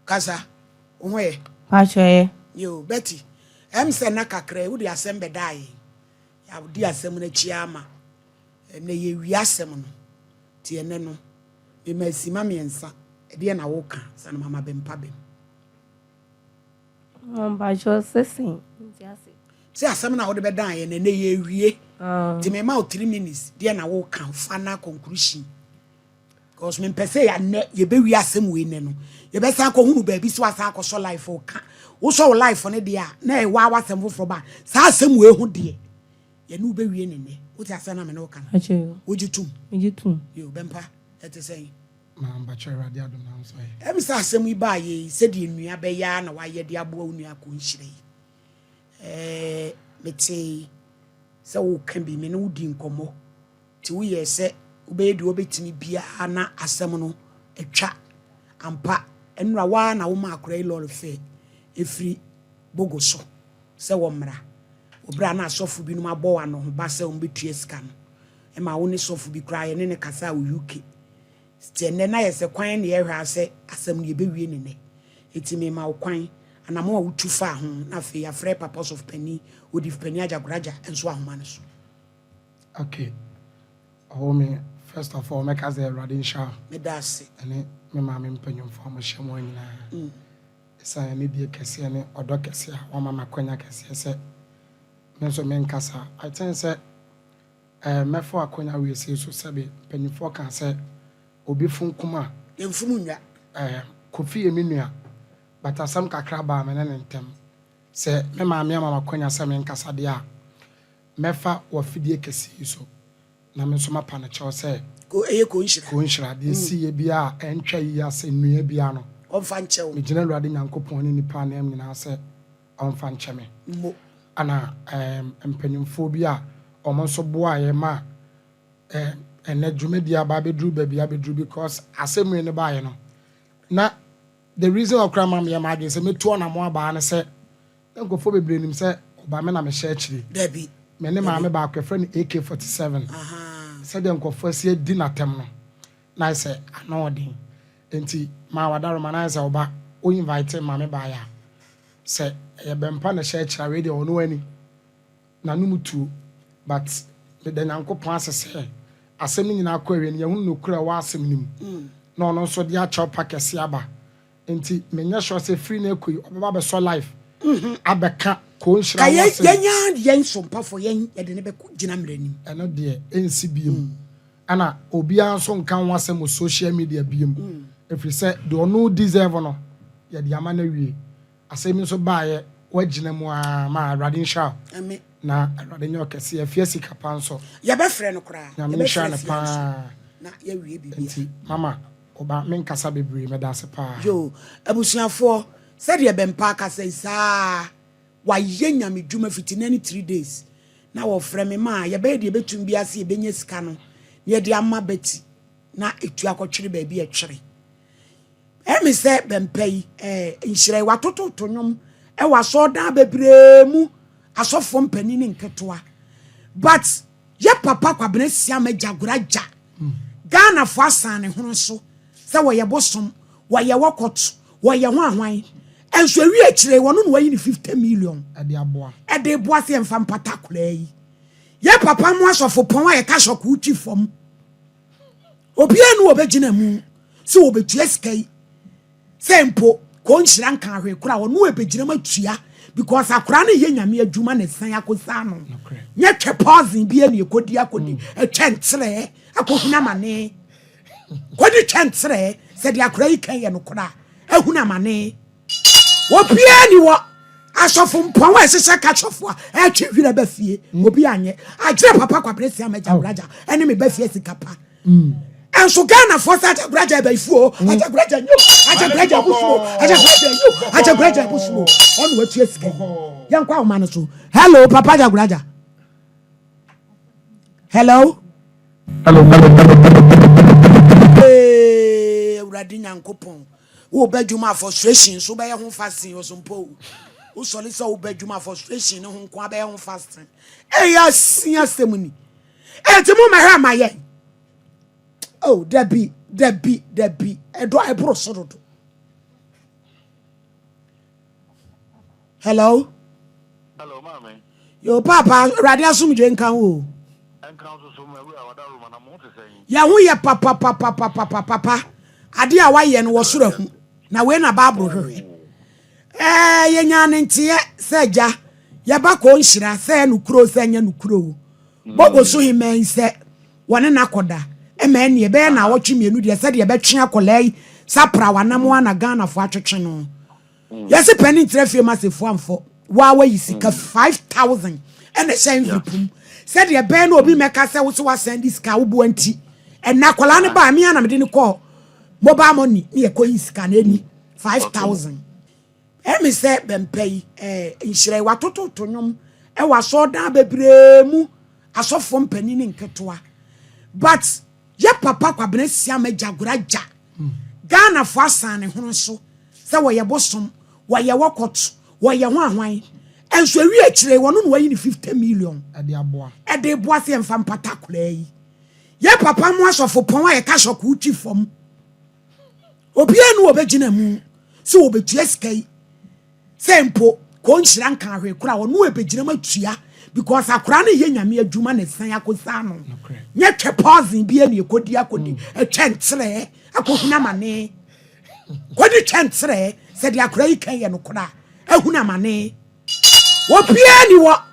Kasa, Uwe. Pache. You, Betty. Say na kakra, would the assemble die. I would dear Semon Chiama. And ye wiasem. Tieneno. You may see mammy and son. Dear Nawoka, son Mamma Ben Pabin. Pache, sissing. Say, some now would be dying and ye re. To me mouth 3 minutes, dear Nawoka, final conclusion. Cause me per se, and ye be wiasem winning. You best uncle who baby swas uncle so life for also life on a dear. Nay, why was some for back? Some way who dear. You knew be winning. What's a son of an oaken? Would you too? You too. You, Bempa, let us say. Ma'am, but you're a dear. Em sa sem we buy ye, said you knew a bear and why ye dear bone your country. Let's say, so can be men who didn't come. 2 years set, obey do obey me be a na a seminal, a chat, and pat, and Rawan, a woman, grey lord fair, a free bogoso, so womra. Obrana sofu bi no mabo ano ba se on betue sika no e ma woni sofu bi kra ye ne kasa wo UK stene na ye se kwan ne ye hwa se asem ne be wie ne ne etimi ma wo kwan anamo a wutu fa ho na fe ya frɛ purpose of penny odi penny ajagoraja enso ahoma ne so. Okay, me first of all make us a radin sha Me dase ene me ma me mpanyu fo mo hye mo nyina esa ne die kese ne odo kese a wo mama kwanya kese se Menso menkasa I think say mefo akonya we say so sabe panifo kan say obi funkuma emfumu nwa kofi eminua but asam kakra ba me ne ntem say me maame mama akonya say menkasa de a mefa wo fidie kesi so na me so mapa na chew say ko nshira de si ye bia entwa yi ase nnua bia no onfa nchew me gina Awurade Nyankopon ni nipa na em nyina say onfa nche me ana empanyimfo bi a omonso boa ye ma ene dwumedia ba bedru babia bedru because asemi ne ba ye no na the reason okra mam ye ma adwen se meto na mo aba ne se nkofo bebre nim se oba me na me share chiri dabi me ne ma me ba kwefre ne AK47 se de nkofo se di na tem no na se anodin enti ma wadaro ma na se oba o invite ma me ba ya se ye bempa na share chira radio ono ani na numutu but the Nyankopon asese asem nyina akwawe ne hu nokura wa asem nim na ono so de a chop pakese aba enti menya sure se free na ekoi obaba be so life abeka ko nshira wa se yen Sompa for yen ye de ne be gina mranim eno de ensi biem ana obi anso nkan wa se mo social media biem efri se de ono deserve no ye de ama na wie asemi so baaye wagina mu a ma Awurade nsha amen na Awurade nyo kese afiasi kapanso ya be frɛ no kra ya me nsha na pa na ya wie bibia enti mama oba men kasa bebre me da se pa yo abusuafo said ye bempa kasa isa wa ye nyame dwuma fitina ni 3 days na wo frɛ me ma ya be de betum bia se ye benya sika no ye de ama beti na etu akɔtwere ba bi etwere emi se bempai Nhyira watoto tonwom e waso dan bebre mu asofo mpani ni nketoa but ye papa kwabena sia majagoraja Ghana fo asane hono so se wo ye bosom wo ye wokot wo ye ho ahwan enso awi akire wono no wayi ni 50 million ade boa se mfa mpata kura yi ye papa mu asofo pon wa ye ka shoku uti fom obi anu obegina mu se obetua skai sempo ko Nhyira nka ahwe kura wono ebegina matua because akura ne ye nyame adwuma ne san akosa no nye twe pause bi ene ekodi akodi etwentre akohuna mane kodi twentre se de akura yi kan ye no kura ehuna mane wo bia ni wo asofo mpon wa sese ka chofo a etwe hwira ba fie obi anye agire papa kwapre sia majagoraja ene me ba fie sikapa and so Ghana for such a graduate by four, I just graduate you, I just graduate Busmo, I just graduate you, I just graduate Busmo. On what you say, young Quao Manasu. Hello, Papa Jagraja. Hello, Radina Coupon. Who bedroom frustration, so by your fasting or some pole. Who solicit bedroom frustration, whom Quabe on fasting. Eh, yes, yes, the money. Eh, the moment my yen. Oh, Debbie, Edo Ebro Sodo. Hello. Hello, mommy. Yo, Papa, radio sum drink can woo. And council somewhere we are room and I'm not saying. Yahu ya papa. Ade a waye no wosoro hu. Na we na Bible hwe. Ye nya ne ntie se ja. Ye ba ko nhira se nukuro se nya nukuro. Bogo so himen se wone nakoda. E ma ne be na wotwe mienu de se de be twe akolai sapra wanam ana Ghana fo atwetwe no. Yes, penny traffic massive one for Wawa Yisika 5,000 and the same pum. Said your Ben will be Macassa was send this cow buanti. And Nakolana by me and I didn't call mobile money near Queen's Canany 5,000. Emi said Ben pay in Shire Watoto Tonum and was so down bebremu. I saw from penny in Katua. But ye papa Quabenesia Jaguraja Ghana for son and Honso. So why your bosom, why your walkouts, why your one, and so we actually 150 million at the aboa. At the boissy and fan patacule. Ye papa was of a pon a cash of Gucci from Opiano Obegina moon, so be GSK. Sample, Conchran carry crown, no Obegina tria, because a cranny yen mere Juman and Sayakosano. Yet a pausing be any codiacodi, a chance, a cohnamane. What the chance said ya cray and cra, a hunamane. What piano what?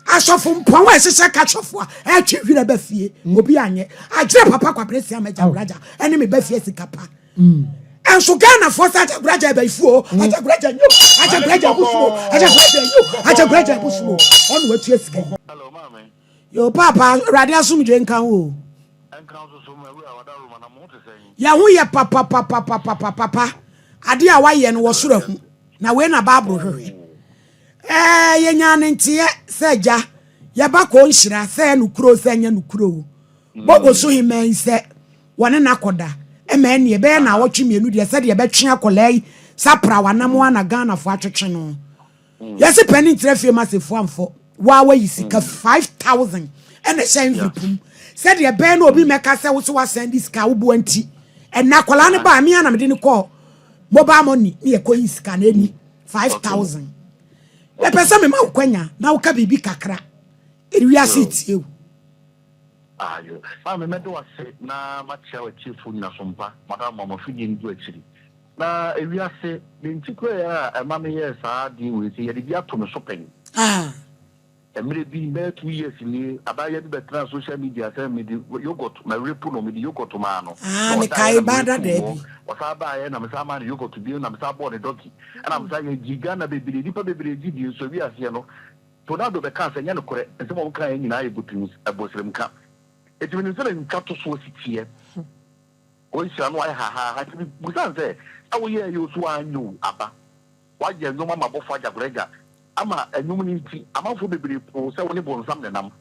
I saw from Power as a catch of what I achieve in a Beffy, Mobiane. I dream Papa Quapresia Raja, enemy Beffy Capa. And so Ghana for such a graduate by four, at a graduate, at a graduate bushmo, at a graduate, at a graduate bushmo, on what you escape. Hello, mommy. Your papa, radio sum drink can woo. And council somewhere we are room and I'm not saying. Yahu ya papa. Ade a waye no wosoro hu. Na we na Bible hwe. Ye nya ne ntie se ja. Ye ba ko nhira se nukuro se nya nukuro. Bogo so himen se wone nakoda. E ma ne be na wotwe mienu de se de be twe akolai sapra wanam ana Ghana fo atwetwe no. Yes penny traffic massive amfo. Wawa Yisika 5,000 and the same pum. Said the Ben will be Macassa was send this cow buanti. And Nakolana by me and I didn't call mobile money near Queen's Canany 5,000. A person in Mount Quenya now can be kakra. It we are sit you. Ah, you. I'm a metal was said, na much our chief food na Sompa, Madame Mama feeding to actually. Na if we are say, the Intiquia, a mammy years are dealing with the idea to shopping. Ah. And maybe about 2 years in the about the social media, tell me the yogurt, my repuno, me the yogurt to mano. Ah, the Kaibada Debbie. Was I buy and I'm some yogurt to be and I'm some donkey. And I'm saying, Gigana baby, the baby did you, so we are here. Tornado the cancer, and correct, and some kind in I good things a Muslim cup. It's when it's in Cato Swiss here. Oh, it's a why ha, we can't say, I will hear you so I knew, Abba. Why you know Mamma Boffa Grega? Ama enumini amafo bebre po se woni bon sam nenam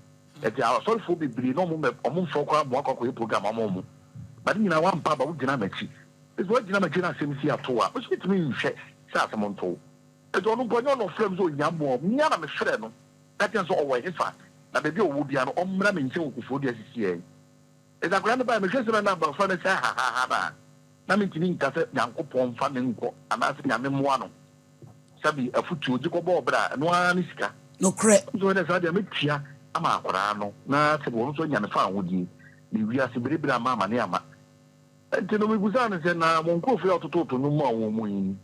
e ti aso fo bebre no mo fo kwa mo akwa program amomo ba ni na wan pa ba wo gina machi is wo gina machi na sem si ato a wo swit mi nhwe sa asem nto e do no bonyo no frem so nyamo nya na me frɛ no that is all way ifa na bebi owo bia no omra me nche okufo de asisi e e da kra no ba me hwese na ba fa na sa ha ba na me tini nka se nyankopɔn fa me nko ana se nyame moa no sabi afutu di ko bo bra no ani sika no cre so na sa dia metia ama akora no na se bo so nya ne fa ahodi ni wi ase berebra ama ne ama enti no me buza na se na mo nkofo ya tototo no mu awon mu yin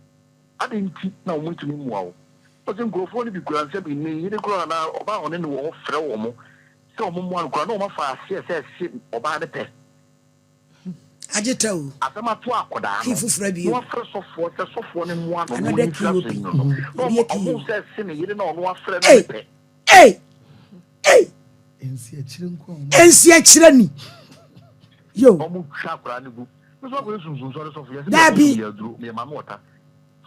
ade nti na mo ntumi mu awo o se nkofo ni bi kura se bi ni yire kura na oba one ne wo frɛ wo mo se o mo mu an kura na o ma fa ase se oba de pe Ajitao. Asama to akoda no. Kifu frabi. No afre sofo ne mu ano. Another kilopi. No se se ne yire na ono afre na pe. Hey. Ensi achire nko. Ensi achire ni. Yo. Omo twa akora ne bu. No so ko sunsun so sofo yesi. Dabi. Me ma mota.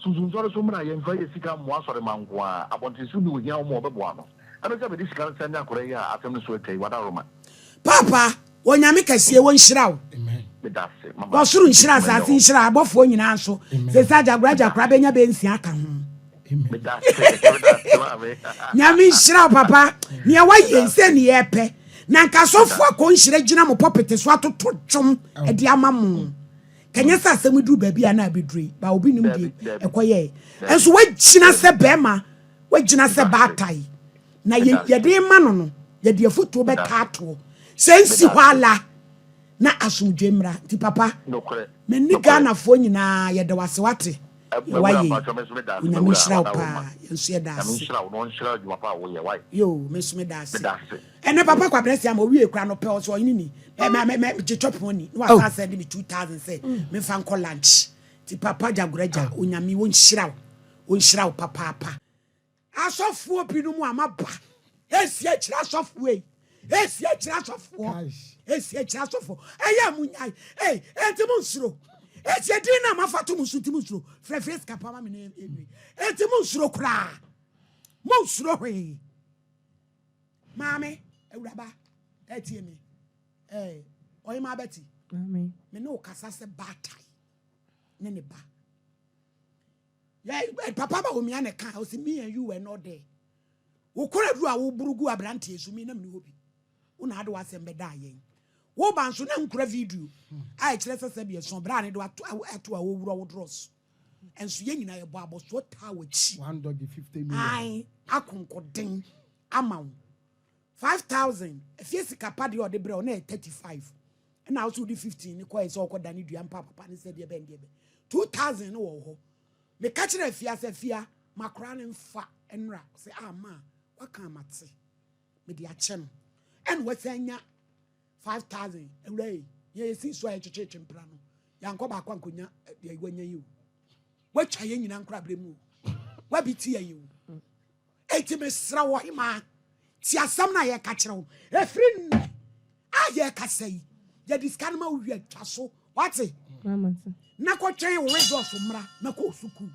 Sunsun so mra ye mfa ye sika mo asore manko a abonte su ni ohia mo obebo ano. Ano se be disika se na akora ya atem no so etei wada roma. Papa, wonyame kasie won hyirawo. Amen. Wasuru nhyira asase nhyira abofo nyina so. Se saja graja kra benya be nsia aka ho. Amen. Nyame nhyira papa, ne waye nse ne yepe. Na nkasofo akọ nhyira gina mo popete so atoto twom e de amamu. Kanya sa asem du ba bia na abedure ba obi nim die ekoye. Enso wagina se bema wagina se batai na ye de ma no ye de foto be tato sensi hwala na asumdwemra ti papa me ni Ghana fo nyina ye de wase wate waye unyame shira pa yenso ye dase yo me so me dase ene papa kwa bless am owie kra no pe o so yin ni me chop money no asa send me 2000 say me fan call lunch ti papa jagoraja unyame won shira papa asofo pinu mu amaba esi akira asofo esi akira asofo eya munyai enti munsuro esi edin na mafato musuti munsuro frefres kapa ma me ne enti munsuro kra munsuro hwe mame ewuraba etie me Ohemaa beti amen me no kasa se batai ne ba yeah, papa ba omi ane kan o si me and you were not there. Wo kora du a wo burugu abrante esu mi na me hobi. Wo na ade wasem be da yen. Wo ban so na nkura video. Ai kire sese be so bra ne do ato a wo wuro wo dross. Enso ye nyina ye bo aboso ta wa chi. One dog 50 million. Ai akonkoden amawo. 5,000. Efie sika pa de o de bre o na 35. Na also do 15 ni kwa ese okoda ni dua papa ni se de be ndie be. 2,000 no wo ho. Me catch na fia se fia makra ne mfa enra se ama waka amate me di ache no en wasanya 5,000 ewrai ye si so aye cheche mpra no yanko ba kwa nkonya de wanya yi watwa ye nyina nkra bremu wa biti ye yi eti me sra wo hima ti asam na ye catch no efri ne aye kasai ye diskan ma wi atwa so wate mama na ko twen wo resource mra na ko suku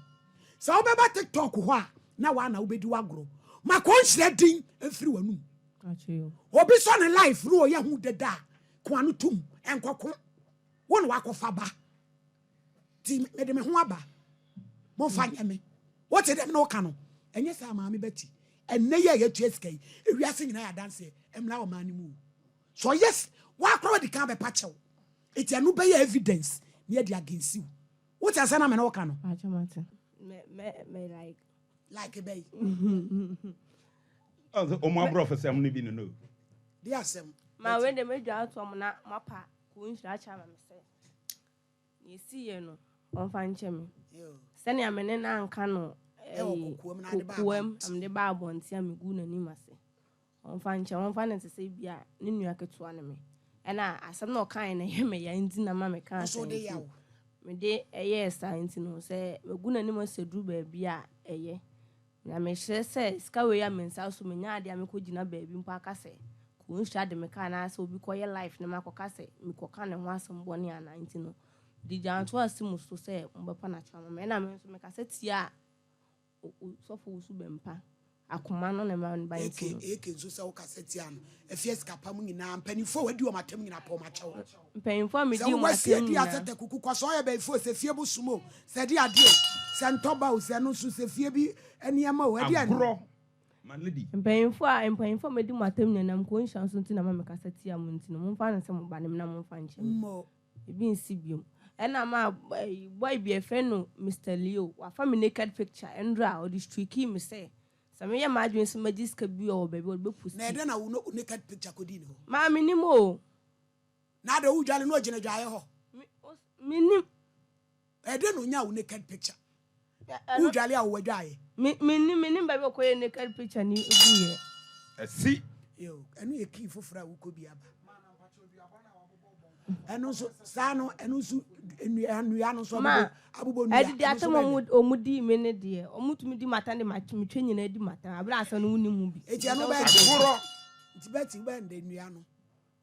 sa wo beba TikTok ho a na wa na wo bedi wagro ma ko nhire din efiri wanu achiyo obi so ne life ru o ye hu deda ko anu tum enkoko wo no wakofa ba ti me de me ho aba mo fa nyame wo te dem no ka no enye sa ma me beti enne ye ye tu eskai ewiase nyina ya dance emla wo mani mu so yes wa akro di kan be pa chew eti anu be ye evidence near the against you. What you say na me no ka no? Me like a bay. O ma bro for sem ni bi no. They are some. Ma when they make out to na mapa ko nhira cha ma me say. Ye si ye no on fa nche me. Yo. Sene amene na anka no kukuam am de ba abonti am gu na ni mase. On fa nche on fa na se se bia ne nua ketoa ne me. Ena asem na okan na ye me ya ndi na ma me kan so de yawo me de yes anti no se megu na ni mo sedru ba bia eye na me hye se ska we ya me nsa so me nya ade am ko gina ba bi mpa aka se ko nhia de me kan na se obi ko ye life na makoka se me ko kan ne ho asem boni ana anti no di janto asimu so se mbepa na chama me na me so me ka se tia so fo usu bempa akoma no na man ba nti eke nso se wo kaseti ano efies kapa mu nyina mpanifo wadi o matem nyina pa o machewo mpanifo me di o matem nyina se asete kuku kwaso ye ba ifo se fie bu sumo se di ade se ntoba o se no so se fie bi eniema o ade agro manedi mpanifo me di matem nyina m ko nshan so nti na ma me kaseti am nti no mo fa na se mo ba ne na mo fa nche mo ebi nsi biom ena ma boy bi e friend no Mr. Leo wa fa me naked picture endra o di streaky me say me ya madwen so magiska bi o baby o be pusi na ede na wo naked picture ko di ni ho ma me ni mo na da wo dwale no gina dwaye ho me ni ede no nya wo naked picture wo dwale a wo dwaye me ni baby ko ye naked picture ni ebuye asi yo enu ye ki fofora wo ko bi aba enu so sano enu so enu no so abubo nu edi atamo omudi me ne de omutumi di mata ne matumi twanyina di mata abra asa no wuni mu bi eti anu ba agoro ntibeti ba nde nua no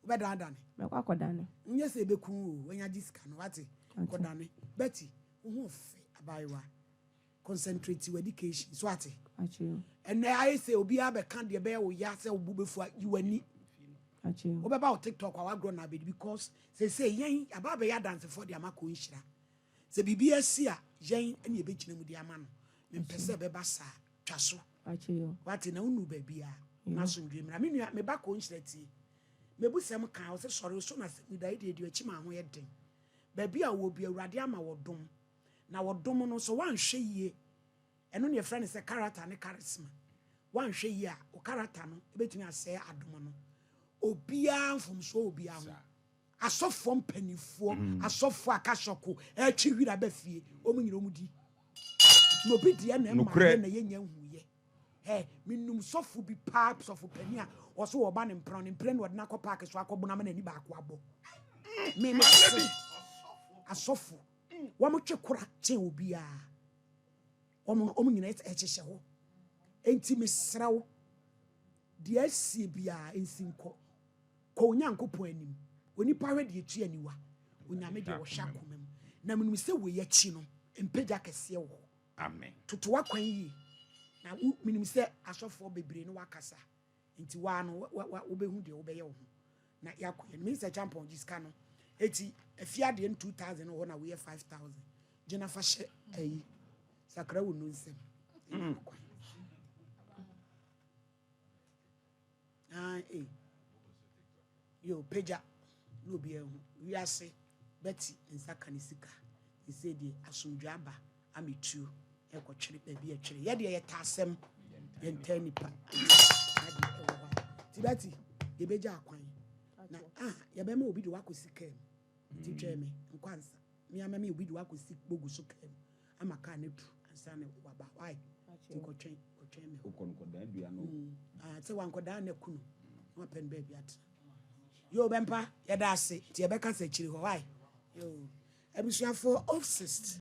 be dan me kwa kodane nye se be ku o wanya diska no wate kodane beti wo fe abaiwa concentrate your education so wate achi and I say obi abeka de be wo ya se obu befu you ani achi obeba o TikTok wa grow na be because say yen aba be ya dance for the amako nhira se bibi asi a yen ene ebe kina mu di ama no me pese be ba sa twaso achi wate na unu ba bia na so ndwe mra me nua me ba ko nhira ti me bu sem kan o se sori so na se mi dai de echi ma ho ye den ba bia wo bi awurade ama wodom na wodom no so wan hwe yie ɛno ne yɛfrɛ no sɛ character ne charisma woanhwɛ yi a wo character no ɛbɛtumi asɛe adom no obiara mfomsoɔ obiara ho asɔfoɔ mpanifoɔ asɔfoɔ akasɔko ɛtwi wira bɛ fie ɔmu nyina ɔmu di na obi deɛ na ɛma na yɛnya nhuyɛ menum sɔfo bi paa sɔfo pani a ɔso wɔba ne mpran ne mpran wɔde nakɔ park so akɔbona ma n'ani baako abɔ me asɔfo wɔn twe kora kyɛn obiara wɔn nyina ɛhyehyɛ hɔ enti mesrɛw deɛ asie biara nsi nkɔ kɔ onyankopɔn anim onipa hwɛ deɛ tu aniwa onyame deɛ wɔhyɛ akoma mu na menim sɛ wɔyɛ akyi no mpagya kɛseɛ wɔ hɔ amen totowa kwan yie na menim sɛ asɔfoɔ bebree no wakasa nti waa no wobɛhu deɛ wobɛyɛ wo ho na yɛakɔyɛ no minister champion gisika no eti afiadeɛ no 2000 hɔ na woyɛ 5000 gyina fa hyɛ ayi sakra wo no nsɛm yo pagya no obi ehu wiase beti nsaka ne sika ese die asomdwa aba ametuo ekɔtwere baabi atwere yɛ deɛ yɛta asɛm yɛnta nipa ti beti yɛbɛgya akwan na yɛbɛma obi de wakɔsi kam ti twɛme nkwansa me ama me obi de wakɔsi bogu so kam ama ka na tu ansa na waba wai ti kɔtwɛn me ukonkoda dua no sɛ wankoda na kunu na pen baabi at yo bempa yɛda ase ti yɛbɛka sɛ kyiri hɔ wai yo abusuafo obsessed